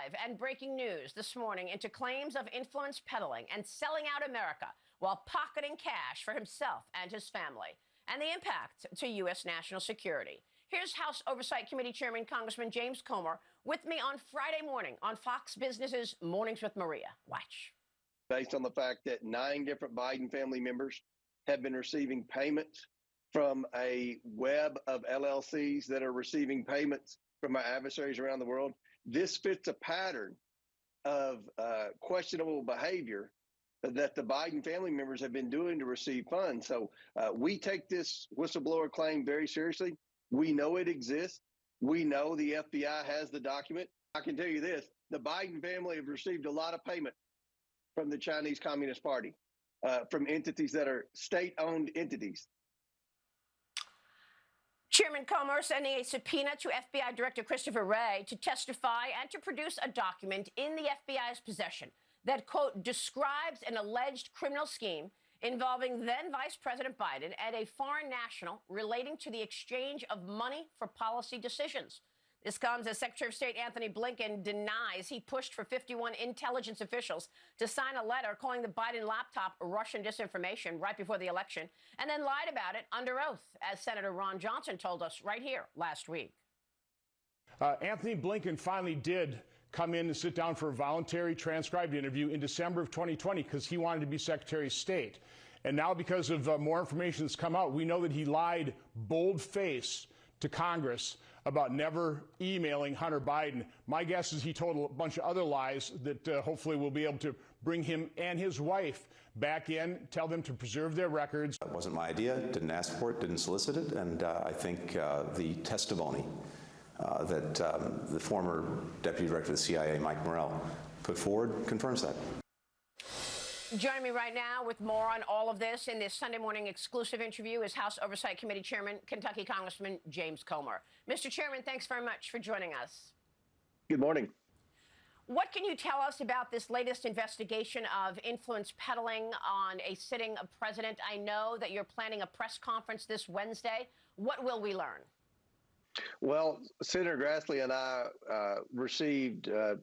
live and breaking news this morning into claims of influence peddling and selling out America while pocketing cash for himself and his family, and the impact to U.S. national security. Here's House Oversight Committee Chairman Congressman James Comer with me on Friday morning on Fox Business's Mornings with Maria. Watch. Based on the fact that 9 different Biden family members have been receiving payments from a web of LLCs that are receiving payments from our adversaries around the world, this fits a pattern of questionable behavior that the Biden family members have been doing to receive funds. So we take this whistleblower claim very seriously. We know it exists. We know the FBI has the document. I can tell you this, the Biden family have received a lot of payment from the Chinese Communist Party, from entities that are state-owned entities. Chairman Comer sending a subpoena to FBI Director Christopher Wray to testify and to produce a document in the FBI's possession that, quote, describes an alleged criminal scheme involving then Vice President Biden and a foreign national relating to the exchange of money for policy decisions. This comes as Secretary of State Anthony Blinken denies he pushed for 51 intelligence officials to sign a letter calling the Biden laptop Russian disinformation right before the election, and then lied about it under oath, as Senator Ron Johnson told us right here last week. Anthony Blinken finally did come in and sit down for a voluntary transcribed interview in December of 2020 because he wanted to be Secretary of State. And now, because of more information that's come out, we know that he lied bold-faced to Congress about never emailing Hunter Biden. My guess is he told a bunch of other lies that hopefully we'll be able to bring him and his wife back in, tell them to preserve their records. It wasn't my idea, didn't ask for it, didn't solicit it, and I think the testimony that the former Deputy Director of the CIA, Mike Morrell, put forward confirms that. Joining me right now with more on all of this in this Sunday morning exclusive interview is House Oversight Committee Chairman, Kentucky Congressman James Comer. Mr. Chairman, thanks very much for joining us. Good morning. What can you tell us about this latest investigation of influence peddling on a sitting president? I know that you're planning a press conference this Wednesday. What will we learn? Well, Senator Grassley and I received a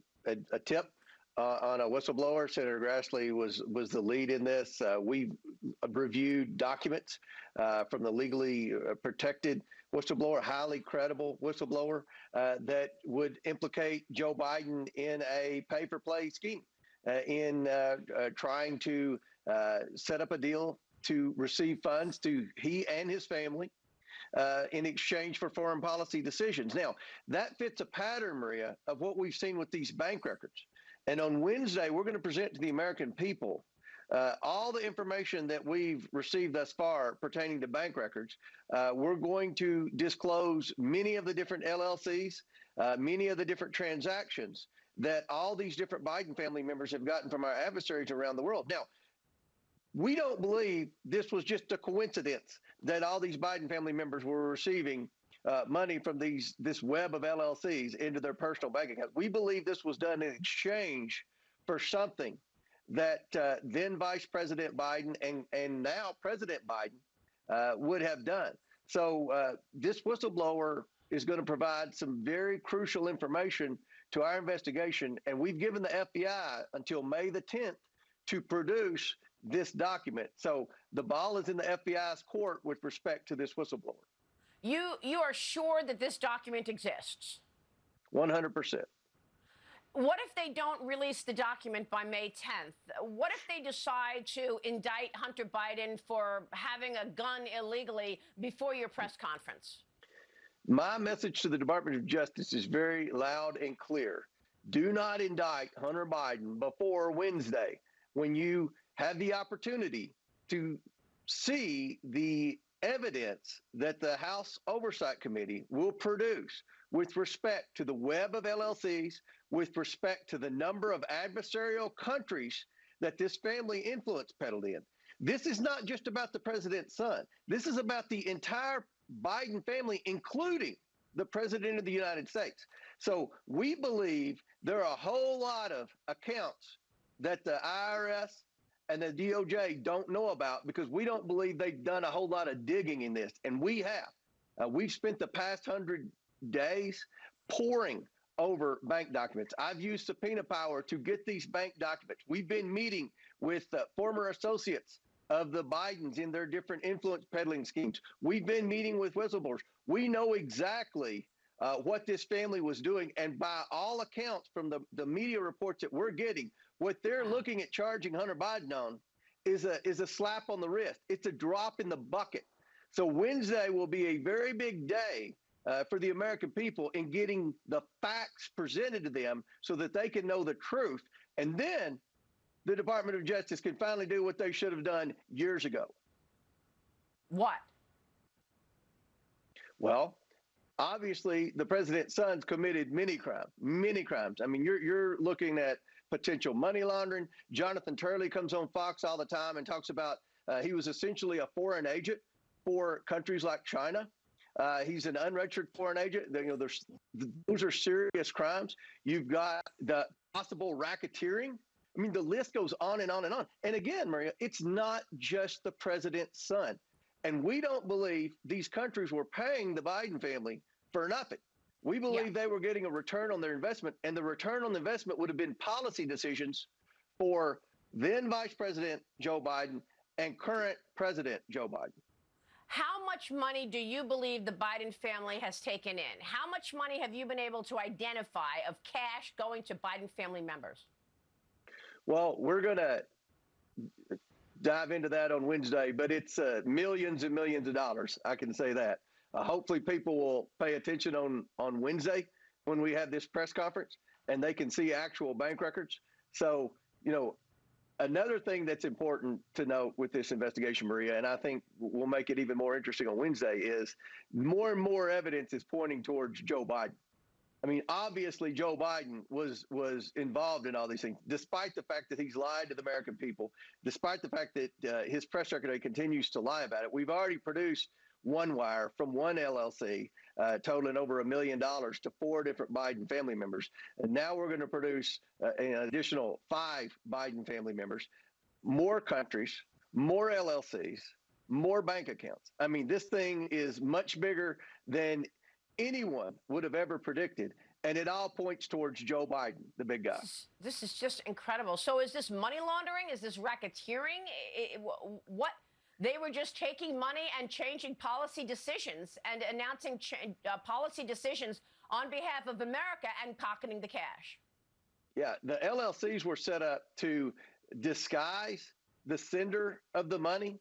tip on a whistleblower. Senator Grassley was the lead in this. We reviewed documents from the legally protected whistleblower, highly credible whistleblower that would implicate Joe Biden in a pay-for-play scheme, in trying to set up a deal to receive funds to he and his family in exchange for foreign policy decisions. Now, that fits a pattern, Maria, of what we've seen with these bank records. And on Wednesday, we're going to present to the American people all the information that we've received thus far pertaining to bank records. We're going to disclose many of the different LLCs, many of the different transactions that all these different Biden family members have gotten from our adversaries around the world. Now, we don't believe this was just a coincidence that all these Biden family members were receiving money from this web of LLCs into their personal bank accounts. We believe this was done in exchange for something that then Vice President Biden and now President Biden would have done. So this whistleblower is going to provide some very crucial information to our investigation, and we've given the FBI until May the 10th to produce this document. So the ball is in the FBI's court with respect to this whistleblower. You are sure that this document exists? 100%. What if they don't release the document by May 10th? What if they decide to indict Hunter Biden for having a gun illegally before your press conference? My message to the Department of Justice is very loud and clear. Do not indict Hunter Biden before Wednesday, when you have the opportunity to see the evidence that the House Oversight Committee will produce with respect to the web of LLCs, with respect to the number of adversarial countries that this family influence peddled in. This is not just about the president's son. This is about the entire Biden family, including the president of the United States. So we believe there are a whole lot of accounts that the IRS and the DOJ don't know about, because we don't believe they've done a whole lot of digging in this. And we have. We've spent the past 100 days pouring over bank documents. I've used subpoena power to get these bank documents. We've been meeting with former associates of the Bidens in their different influence peddling schemes. We've been meeting with whistleblowers. We know exactly what this family was doing. And by all accounts from the media reports that we're getting, what they're looking at charging Hunter Biden on is a slap on the wrist. It's a drop in the bucket. So Wednesday will be a very big day for the American people in getting the facts presented to them so that they can know the truth. And then the Department of Justice can finally do what they should have done years ago. What? Well, obviously, the president's sons committed many crimes. I mean, you're looking at potential money laundering. Jonathan Turley comes on Fox all the time and talks about he was essentially a foreign agent for countries like China. He's an unregistered foreign agent. Those are serious crimes. You've got the possible racketeering. I mean, the list goes on and on and on. And again, Maria, it's not just the president's son. And we don't believe these countries were paying the Biden family for nothing. We believe they were getting a return on their investment, and the return on the investment would have been policy decisions for then Vice President Joe Biden and current President Joe Biden. How much money do you believe the Biden family has taken in? How much money have you been able to identify of cash going to Biden family members? Well, we're going to dive into that on Wednesday, but it's millions and millions of dollars. I can say that. Hopefully people will pay attention on Wednesday when we have this press conference and they can see actual bank records. So, another thing that's important to note with this investigation, Maria, and I think will make it even more interesting on Wednesday, is more and more evidence is pointing towards Joe Biden. I mean, obviously, Joe Biden was involved in all these things, despite the fact that he's lied to the American people, despite the fact that his press secretary continues to lie about it. We've already produced one wire from one LLC, totaling over $1 million to 4 different Biden family members. And now we're going to produce an additional 5 Biden family members, more countries, more LLCs, more bank accounts. I mean, this thing is much bigger than anyone would have ever predicted. And it all points towards Joe Biden, the big guy. This is just incredible. So is this money laundering? Is this racketeering? What? They were just taking money and changing policy decisions and announcing policy decisions on behalf of America and pocketing the cash. Yeah, the LLCs were set up to disguise the sender of the money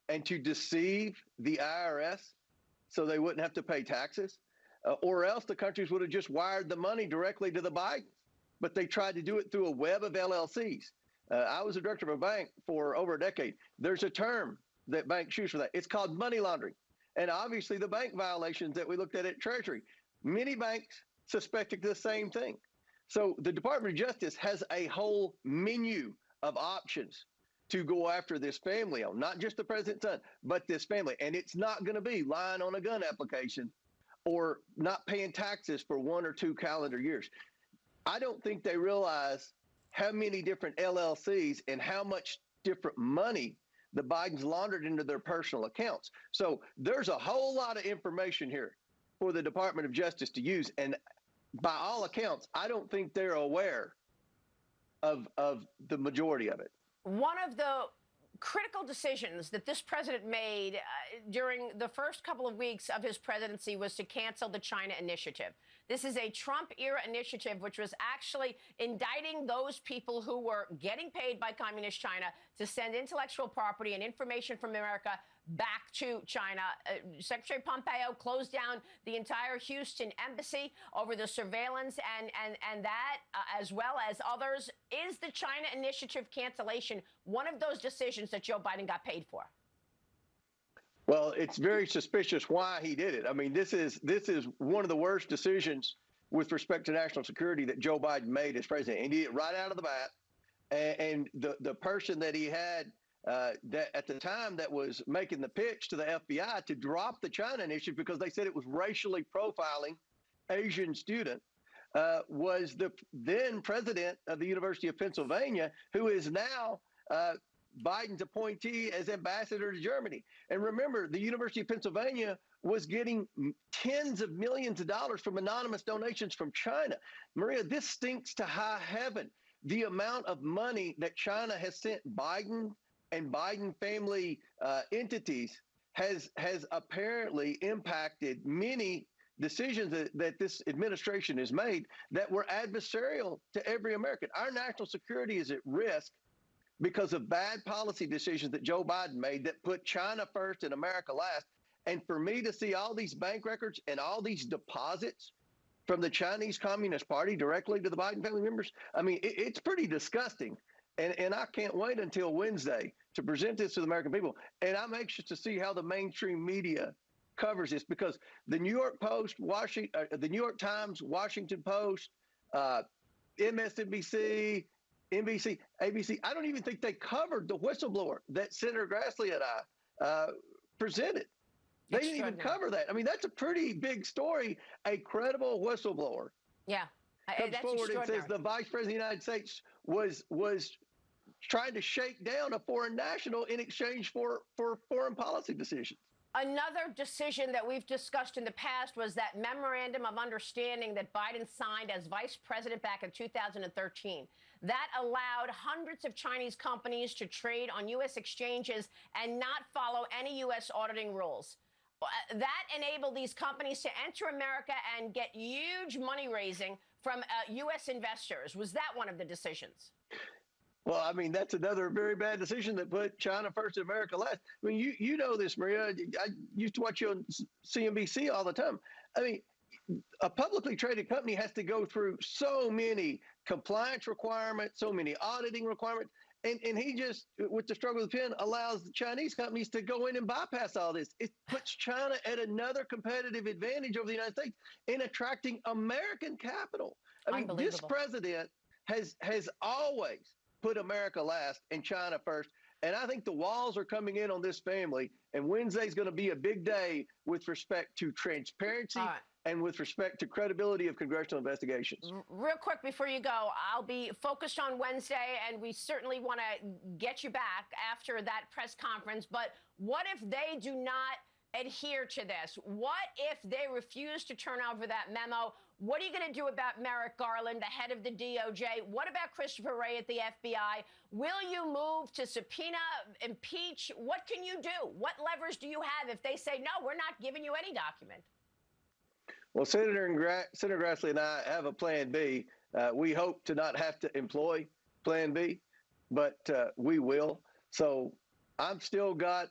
and to deceive the IRS so they wouldn't have to pay taxes. Or else the countries would have just wired the money directly to the Bidens. But they tried to do it through a web of LLCs. I was a director of a bank for over a decade. There's a term that banks use for that. It's called money laundering. And obviously the bank violations that we looked at Treasury, many banks suspected the same thing. So the Department of Justice has a whole menu of options to go after this family on, not just the president's son, but this family. And it's not going to be lying on a gun application or not paying taxes for 1 or 2 calendar years. I don't think they realize how many different LLCs and how much different money the Bidens laundered into their personal accounts. So there's a whole lot of information here for the Department of Justice to use. And by all accounts, I don't think they're aware of the majority of it. One of the critical decisions that this president made during the first couple of weeks of his presidency was to cancel the China initiative. This is a Trump-era initiative which was actually indicting those people who were getting paid by Communist China to send intellectual property and information from America back to China. Secretary Pompeo closed down the entire Houston embassy over the surveillance and that, as well as others. Is the China initiative cancellation one of those decisions that Joe Biden got paid for? Well, it's very suspicious why he did it. I mean, this is one of the worst decisions with respect to national security that Joe Biden made as president. And he did it right out of the bat. And the person that he had that at the time that was making the pitch to the FBI to drop the China initiative because they said it was racially profiling Asian student was the then president of the University of Pennsylvania, who is now Biden's appointee as ambassador to Germany. And remember, the University of Pennsylvania was getting tens of millions of dollars from anonymous donations from China. Maria, this stinks to high heaven. The amount of money that China has sent Biden and Biden family entities has apparently impacted many decisions that this administration has made that were adversarial to every American. Our national security is at risk because of bad policy decisions that Joe Biden made that put China first and America last. And for me to see all these bank records and all these deposits from the Chinese Communist Party directly to the Biden family members, I mean, it's pretty disgusting. And I can't wait until Wednesday to present this to the American people. And I'm anxious to see how the mainstream media covers this, because the New York Post, the New York Times, Washington Post, MSNBC, NBC, ABC, I don't even think they covered the whistleblower that Senator Grassley and I presented. They didn't even cover that. I mean, that's a pretty big story. A credible whistleblower comes forward and says the Vice President of the United States was trying to shake down a foreign national in exchange for foreign policy decisions. Another decision that we've discussed in the past was that memorandum of understanding that Biden signed as vice president back in 2013. That allowed hundreds of Chinese companies to trade on U.S. exchanges and not follow any U.S. auditing rules. That enabled these companies to enter America and get huge money raising from U.S. investors. Was that one of the decisions? Well, I mean, that's another very bad decision that put China first and America last. I mean, you know this, Maria. I used to watch you on CNBC all the time. I mean, a publicly traded company has to go through so many compliance requirements, so many auditing requirements. And he just, with the struggle of the pen, allows the Chinese companies to go in and bypass all this. It puts China at another competitive advantage over the United States in attracting American capital. I mean, this president has always put America last and China first. And I think the walls are coming in on this family. And Wednesday's going to be a big day with respect to transparency and with respect to credibility of congressional investigations. Real quick before you go, I'll be focused on Wednesday, and we certainly want to get you back after that press conference. But what if they do not adhere to this? What if they refuse to turn over that memo? What are you going to do about Merrick Garland, the head of the DOJ? What about Christopher Wray at the FBI? Will you move to subpoena, impeach? What can you do? What levers do you have if they say, no, we're not giving you any document? Well, Senator Grassley and I have a plan B. We hope to not have to employ plan B, but we will. So I've still got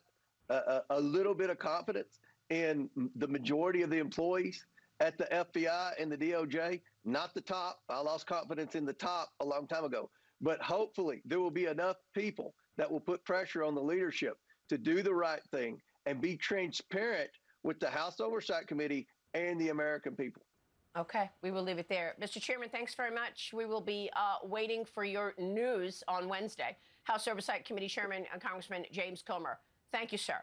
a little bit of confidence in the majority of the employees at the FBI and the DOJ, not the top. I lost confidence in the top a long time ago. But hopefully there will be enough people that will put pressure on the leadership to do the right thing and be transparent with the House Oversight Committee and the American people. Okay, we will leave it there. Mr. Chairman, thanks very much. We will be waiting for your news on Wednesday. House Oversight Committee Chairman Congressman James Comer. Thank you, sir.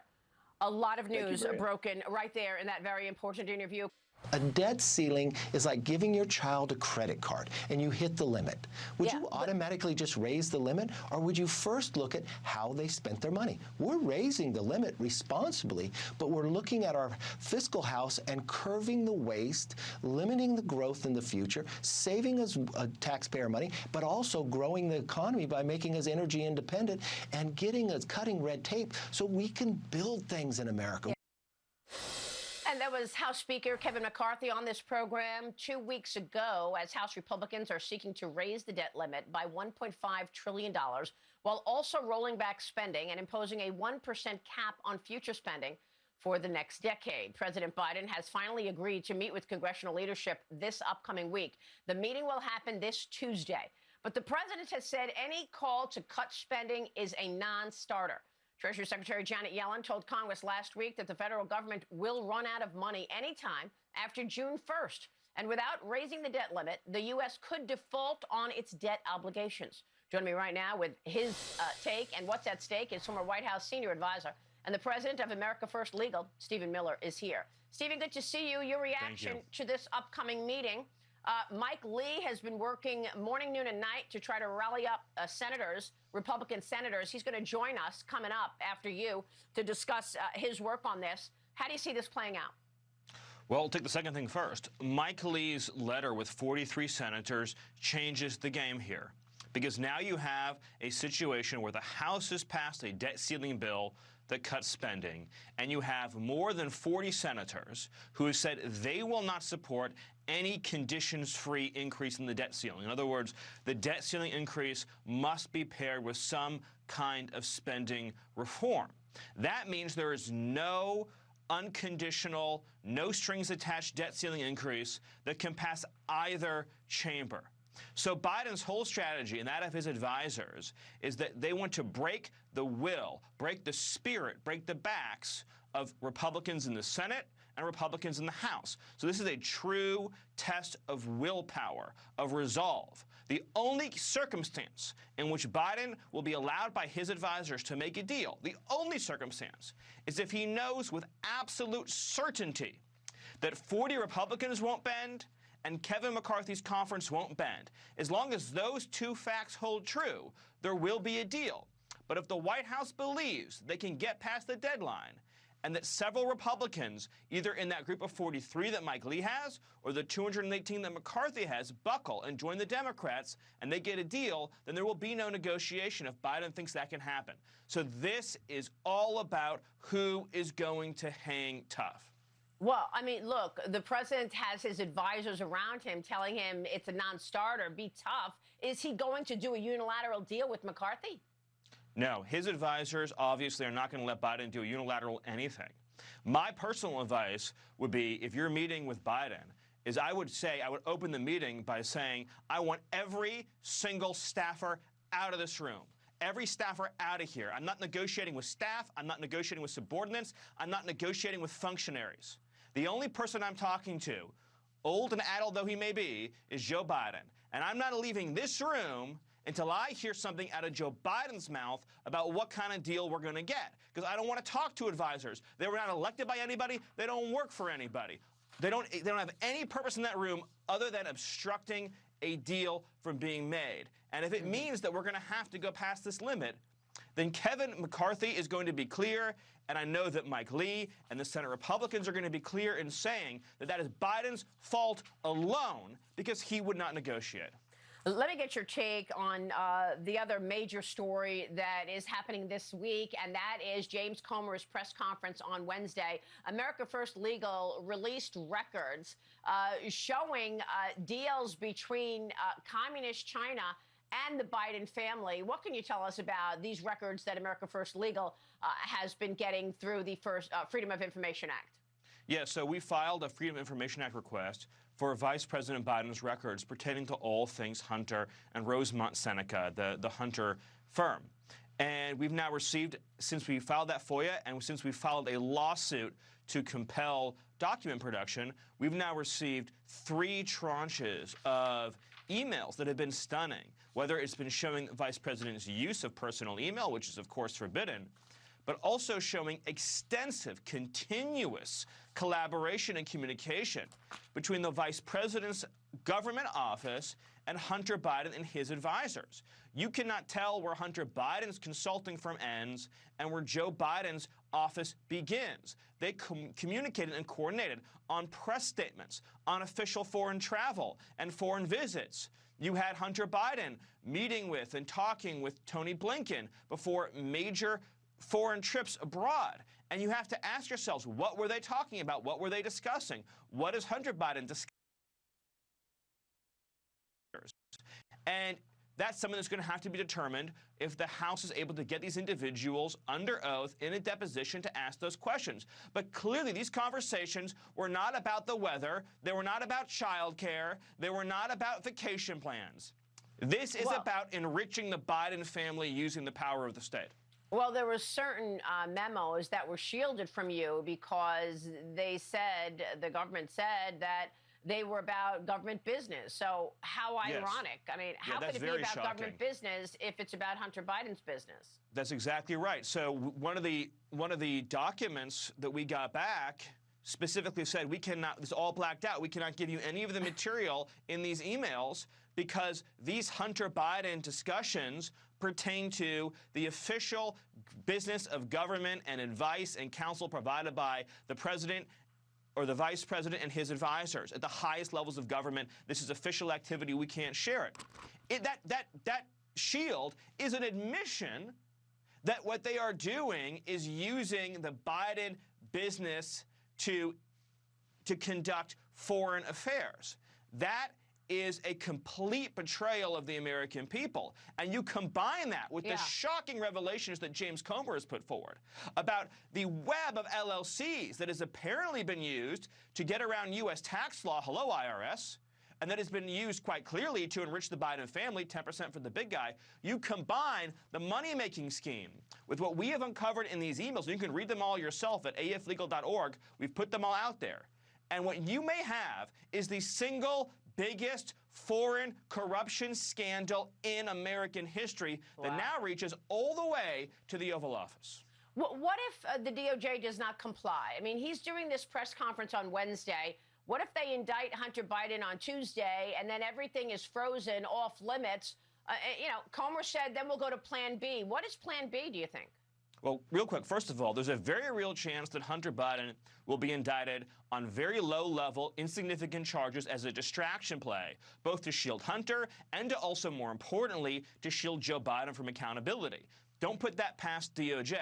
A lot of news broken right there in that very important interview. A debt ceiling is like giving your child a credit card and you hit the limit. Would you automatically just raise the limit, or would you first look at how they spent their money? We're raising the limit responsibly, but we're looking at our fiscal house and curving the waste, limiting the growth in the future, saving us taxpayer money, but also growing the economy by making us energy independent and getting us cutting red tape so we can build things in America. And that was House Speaker Kevin McCarthy on this program 2 weeks ago, as House Republicans are seeking to raise the debt limit by $1.5 trillion, while also rolling back spending and imposing a 1% cap on future spending for the next decade. President Biden has finally agreed to meet with congressional leadership this upcoming week. The meeting will happen this Tuesday. But the president has said any call to cut spending is a non-starter. Treasury Secretary Janet Yellen told Congress last week that the federal government will run out of money anytime after June 1st. And without raising the debt limit, the U.S. could default on its debt obligations. Joining me right now with his take and what's at stake is former White House senior advisor and the president of America First Legal, Stephen Miller, is here. Stephen, good to see you. Your reaction to this upcoming meeting Mike Lee has been working morning, noon, and night to try to rally up senators, Republican senators. He's going to join us coming up after you to discuss his work on this. How do you see this playing out? Well, I'll take the second thing first. Mike Lee's letter with 43 senators changes the game here, because now you have a situation where the House has passed a debt ceiling bill that cuts spending, and you have more than 40 senators who have said they will not support any conditions-free increase in the debt ceiling. In other words, the debt ceiling increase must be paired with some kind of spending reform. That means there is no unconditional, no strings attached debt ceiling increase that can pass either chamber. So Biden's whole strategy, and that of his advisors, is that they want to break the will, break the spirit, break the backs of Republicans in the Senate and Republicans in the House. So this is a true test of willpower, of resolve. The only circumstance in which Biden will be allowed by his advisors to make a deal, the only circumstance, is if he knows with absolute certainty that 40 Republicans won't bend and Kevin McCarthy's conference won't bend. As long as those two facts hold true, there will be a deal. But if the White House believes they can get past the deadline and that several Republicans, either in that group of 43 that Mike Lee has or the 218 that McCarthy has, buckle and join the Democrats and they get a deal, then there will be no negotiation if Biden thinks that can happen. So this is all about who is going to hang tough. Well, I mean, look, the president has his advisors around him telling him it's a non-starter, be tough. Is he going to do a unilateral deal with McCarthy? No, his advisors obviously are not going to let Biden do a unilateral anything. My personal advice would be, if you're meeting with Biden, is I would open the meeting by saying, I want every single staffer out of this room. Every staffer out of here. I'm not negotiating with staff. I'm not negotiating with subordinates. I'm not negotiating with functionaries. The only person I'm talking to, old and addled though he may be, is Joe Biden. And I'm not leaving this room until I hear something out of Joe Biden's mouth about what kind of deal we're going to get. Because I don't want to talk to advisors. They were not elected by anybody. They don't work for anybody. They don't have any purpose in that room other than obstructing a deal from being made. And if it means that we're going to have to go past this limit, then Kevin McCarthy is going to be clear, and I know that Mike Lee and the Senate Republicans are going to be clear in saying that that is Biden's fault alone because he would not negotiate. Let me get your take on the other major story that is happening this week, and that is James Comer's press conference on Wednesday. America First Legal released records showing deals between communist China and the Biden family. What can you tell us about these records that America First Legal has been getting through the Freedom of Information Act? Yeah, so we filed a Freedom of Information Act request for Vice President Biden's records pertaining to all things Hunter and Rosemont Seneca, the Hunter firm. And we've now received, since we filed that FOIA and since we filed a lawsuit to compel document production, we've now received 3 tranches of emails that have been stunning, whether it's been showing the Vice President's use of personal email, which is, of course, forbidden, but also showing extensive, continuous collaboration and communication between the Vice President's government office and Hunter Biden and his advisors. You cannot tell where Hunter Biden's consulting firm ends and where Joe Biden's office begins. They communicated and coordinated on press statements, on official foreign travel and foreign visits. You had Hunter Biden meeting with and talking with Tony Blinken before major foreign trips abroad. And you have to ask yourselves, what were they talking about? What were they discussing? What is Hunter Biden discussing? And that's something that's going to have to be determined if the House is able to get these individuals under oath in a deposition to ask those questions. But clearly, these conversations were not about the weather. They were not about childcare. They were not about vacation plans. This is about enriching the Biden family using the power of the state. Well, there were certain memos that were shielded from you because they said, the government said that they were about government business. So how ironic. Yes. I mean, how could it be about government business if it's about Hunter Biden's business? That's exactly right. So one of the documents that we got back specifically said, we cannot, it's all blacked out, we cannot give you any of the material in these emails because these Hunter Biden discussions pertain to the official business of government and advice and counsel provided by the president or the vice president and his advisors at the highest levels of government. This is official activity. We can't share it. That shield is an admission that what they are doing is using the Biden business to conduct foreign affairs. That is a complete betrayal of the American people. And you combine that with the shocking revelations that James Comer has put forward about the web of LLCs that has apparently been used to get around U.S. tax law, hello IRS, and that has been used quite clearly to enrich the Biden family, 10% for the big guy. You combine the money-making scheme with what we have uncovered in these emails, and you can read them all yourself at aflegal.org. We've put them all out there. And what you may have is the single biggest foreign corruption scandal in American history that now reaches all the way to the Oval Office. What if the DOJ does not comply? I mean, he's doing this press conference on Wednesday. What if they indict Hunter Biden on Tuesday and then everything is frozen, off limits? Comer said then we'll go to Plan B. What is Plan B, do you think? Well, real quick, first of all, there's a very real chance that Hunter Biden will be indicted on very low-level, insignificant charges as a distraction play, both to shield Hunter and to also, more importantly, to shield Joe Biden from accountability. Don't put that past DOJ.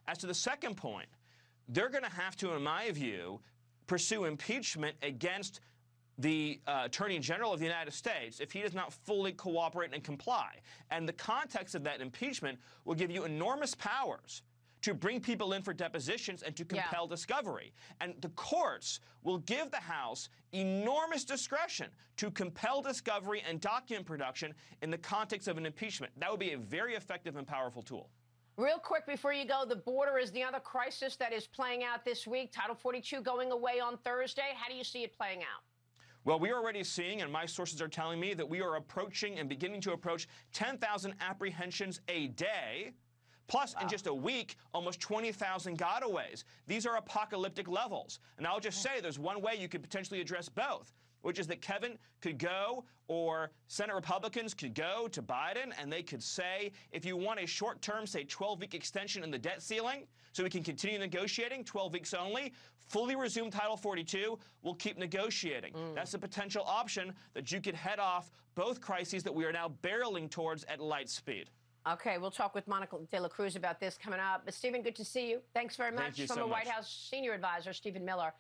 As to the second point, they're going to have to, in my view, pursue impeachment against the Attorney General of the United States if he does not fully cooperate and comply. And the context of that impeachment will give you enormous powers to bring people in for depositions and to compel discovery. And the courts will give the House enormous discretion to compel discovery and document production in the context of an impeachment. That would be a very effective and powerful tool. Real quick before you go, the border is the other crisis that is playing out this week. Title 42 going away on Thursday. How do you see it playing out? Well, we are already seeing, and my sources are telling me, that we are approaching and beginning to approach 10,000 apprehensions a day, plus in just a week, almost 20,000 gotaways. These are apocalyptic levels. And I'll just say there's one way you could potentially address both, which is that Kevin could go, or Senate Republicans could go to Biden, and they could say, if you want a short-term, say 12-week extension in the debt ceiling, so we can continue negotiating, 12 weeks only, fully resume Title 42, we'll keep negotiating. That's a potential option that you could head off both crises that we are now barreling towards at light speed. Okay, we'll talk with Monica De La Cruz about this coming up. But Stephen, good to see you. Thanks very much. Thank you From so the much. White House senior advisor, Stephen Miller.